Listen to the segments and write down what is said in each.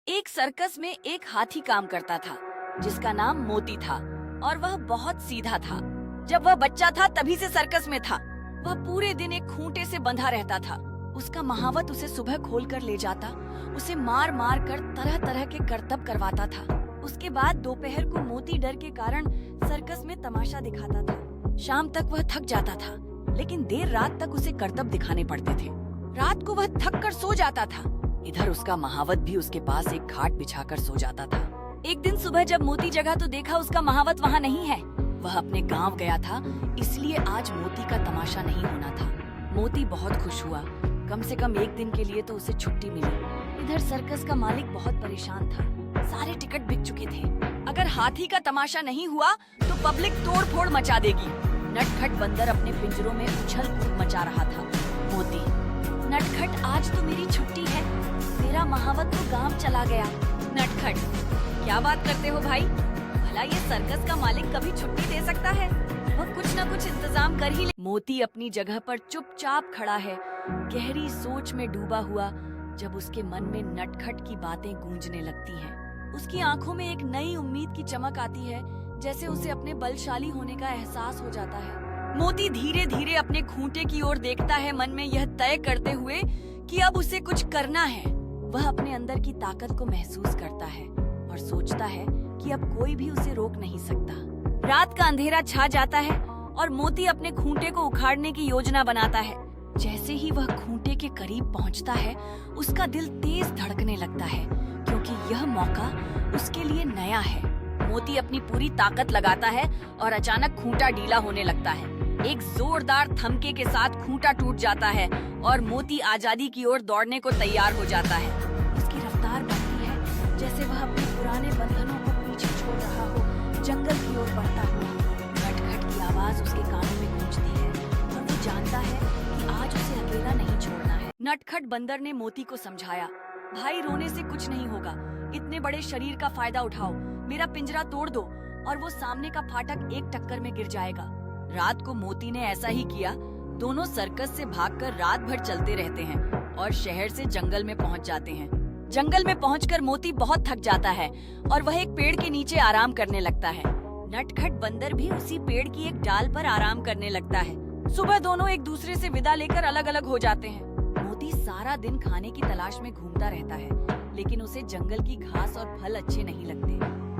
एक सर्कस में एक हाथी काम करता था जिसका नाम मोती था और वह बहुत सीधा था। जब वह बच्चा था तभी से सर्कस में था। वह पूरे दिन एक खूंटे से बंधा रहता था। उसका महावत उसे सुबह खोल कर ले जाता, उसे मार मार कर तरह तरह के करतब करवाता था। उसके बाद दोपहर को मोती डर के कारण सर्कस में तमाशा दिखाता था। शाम तक वह थक जाता था, लेकिन देर रात तक उसे करतब दिखाने पड़ते थे। रात को वह थक कर सो जाता था। इधर उसका महावत भी उसके पास एक खाट बिछाकर सो जाता था। एक दिन सुबह जब मोती जगा तो देखा उसका महावत वहाँ नहीं है। वह अपने गांव गया था, इसलिए आज मोती का तमाशा नहीं होना था। मोती बहुत खुश हुआ, कम से कम एक दिन के लिए तो उसे छुट्टी मिली। इधर सर्कस का मालिक बहुत परेशान था, सारे टिकट बिक चुके थे। अगर हाथी का तमाशा नहीं हुआ तो पब्लिक तोड़ फोड़ मचा देगी। नटखट बंदर अपने पिंजरों में उछल कूद मचा रहा था। मोती, नटखट आज तो मेरी छुट्टी है, मेरा महावत तो गांव चला गया। नटखट, क्या बात करते हो भाई? भला ये सर्कस का मालिक कभी छुट्टी दे सकता है? वह कुछ न कुछ इंतजाम कर ही ले। मोती अपनी जगह पर चुपचाप खड़ा है, गहरी सोच में डूबा हुआ, जब उसके मन में नटखट की बातें गूंजने लगती हैं। उसकी आंखों में एक नई उम्मीद की चमक आती है, जैसे उसे अपने बलशाली होने का एहसास हो जाता है। मोती धीरे धीरे अपने खूंटे की ओर देखता है, मन में यह तय करते हुए कि अब उसे कुछ करना है। वह अपने अंदर की ताकत को महसूस करता है और सोचता है कि अब कोई भी उसे रोक नहीं सकता। रात का अंधेरा छा जाता है और मोती अपने खूंटे को उखाड़ने की योजना बनाता है। जैसे ही वह खूंटे के करीब पहुंचता है, उसका दिल तेज धड़कने लगता है, क्योंकि यह मौका उसके लिए नया है। मोती अपनी पूरी ताकत लगाता है और अचानक खूंटा ढीला होने लगता है। एक जोरदार थमके के साथ खूंटा टूट जाता है और मोती आजादी की ओर दौड़ने को तैयार हो जाता है। उसकी रफ्तार बढ़ती है, जैसे वह अपने पुराने बंधनों को पीछे छोड़ रहा हो, जंगल की ओर बढ़ता हुआ। नटखट की आवाज उसके कानों में गूंजती है और वो जानता है कि आज उसे अकेला नहीं छोड़ना है। नटखट बंदर ने मोती को समझाया, भाई रोने से कुछ नहीं होगा, इतने बड़े शरीर का फायदा उठाओ, मेरा पिंजरा तोड़ दो और वो सामने का फाटक एक टक्कर में गिर जाएगा। रात को मोती ने ऐसा ही किया। दोनों सर्कस से भागकर रात भर चलते रहते हैं और शहर से जंगल में पहुंच जाते हैं। जंगल में पहुंचकर मोती बहुत थक जाता है और वह एक पेड़ के नीचे आराम करने लगता है। नटखट बंदर भी उसी पेड़ की एक डाल पर आराम करने लगता है। सुबह दोनों एक दूसरे से विदा लेकर अलग अलग हो जाते हैं। मोती सारा दिन खाने की तलाश में घूमता रहता है, लेकिन उसे जंगल की घास और फल अच्छे नहीं लगते।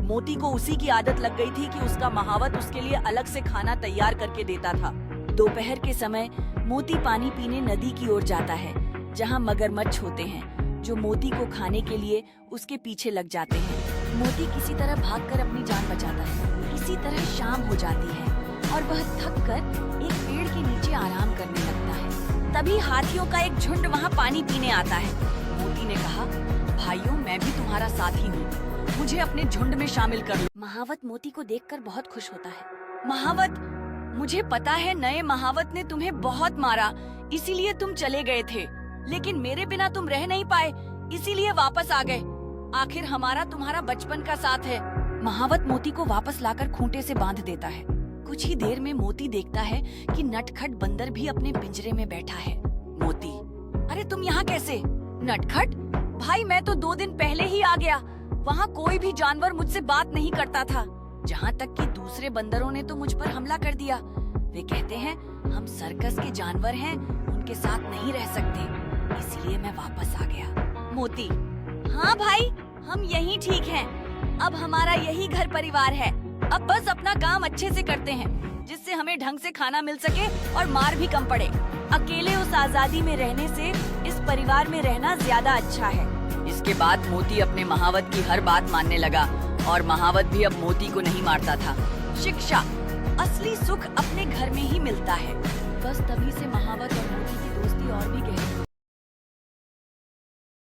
मोती को उसी की आदत लग गई थी कि उसका महावत उसके लिए अलग से खाना तैयार करके देता था। दोपहर के समय मोती पानी पीने नदी की ओर जाता है, जहाँ मगरमच्छ होते हैं जो मोती को खाने के लिए उसके पीछे लग जाते हैं। मोती किसी तरह भागकर अपनी जान बचाता है। किसी तरह शाम हो जाती है और वह थक कर एक पेड़ के नीचे आराम करने लगता है। तभी हाथियों का एक झुंड वहाँ पानी पीने आता है। मोती ने कहा, भाइयों, मैं भी तुम्हारा साथी हूँ, मुझे अपने झुंड में शामिल कर लो। महावत मोती को देखकर बहुत खुश होता है। महावत, मुझे पता है नए महावत ने तुम्हें बहुत मारा, इसीलिए तुम चले गए थे, लेकिन मेरे बिना तुम रह नहीं पाए, इसीलिए वापस आ गए। आखिर हमारा तुम्हारा बचपन का साथ है। महावत मोती को वापस लाकर खूंटे से बांध देता है। कुछ ही देर में मोती देखता है कि नटखट बंदर भी अपने पिंजरे में बैठा है। मोती, अरे तुम यहाँ कैसे? नटखट, भाई मैं तो 2 दिन पहले ही आ गया। वहाँ कोई भी जानवर मुझसे बात नहीं करता था, जहाँ तक कि दूसरे बंदरों ने तो मुझ पर हमला कर दिया। वे कहते हैं हम सर्कस के जानवर हैं, उनके साथ नहीं रह सकते, इसलिए मैं वापस आ गया। मोती, हाँ भाई, हम यहीं ठीक हैं। अब हमारा यही घर परिवार है। अब बस अपना काम अच्छे से करते हैं, जिससे हमें ढंग से खाना मिल सके और मार भी कम पड़े। अकेले उस आजादी में रहने से इस परिवार में रहना ज्यादा अच्छा है। इसके बाद मोती अपने महावत की हर बात मानने लगा और महावत भी अब मोती को नहीं मारता था। शिक्षा, असली सुख अपने घर में ही मिलता है। बस तभी से महावत और मोती की दोस्ती और भी गहरी